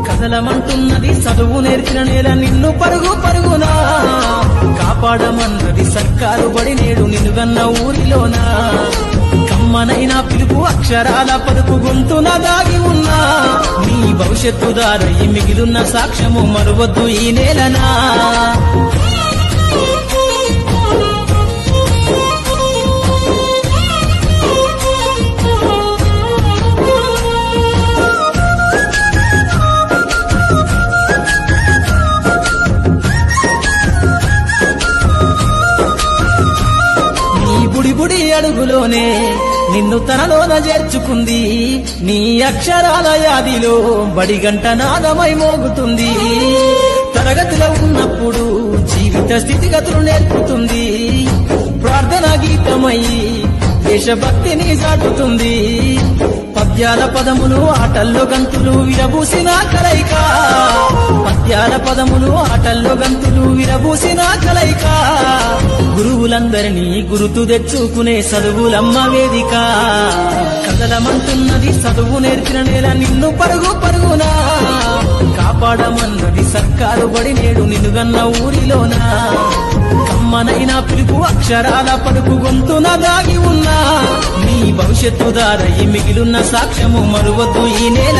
కదలమంటున్నది చదువు నేర్చిన నేల నిన్ను పరుగు పరుగునా కాపాడమన్నది సర్కారు బడి నేడు నిన్నుగన్న ఊరిలోనా కమ్మనైనా పిలుపు అక్షరాల పలుకు గొంతున దాగి ఉన్నా నీ భవిష్యత్తు దారయి మిగిలిన సాక్ష్యము మరువద్దు ఈ నేలనా బుడి అడుగులోనే నిన్ను తనలోన చేర్చుకుంది నీ అక్షరాల యాదిలో బడిగంట నాదమై మోగుతుంది తరగతిలో ఉన్నప్పుడు జీవిత స్థితిగతులు నేర్పుతుంది ప్రార్థన గీతమై దేశభక్తిని సాటుతుంది పద్యాల పదములు ఆటల్లో గంతులు విరబూసిన కలయిక పద్యాల పదములు ఆటల్లో గంతులు విరబూసిన కలయిక గురువులందరినీ గురుతు తెచ్చుకునే చదువులమ్మ వేదిక కదలమంటున్నది చదువు నేర్చిన నేల నిన్ను పరుగు పరుగునా కాపాడమన్నది సర్కారు బడి నేడు నిన్నుగన్న ఊరిలోనా కమ్మనైనా పిలుపు అక్షరాల పలుకు గొంతున దాగి ఉన్నా నీ భవిష్యత్తు దారయి మిగిలిన సాక్ష్యము మరువద్దు ఈ నేల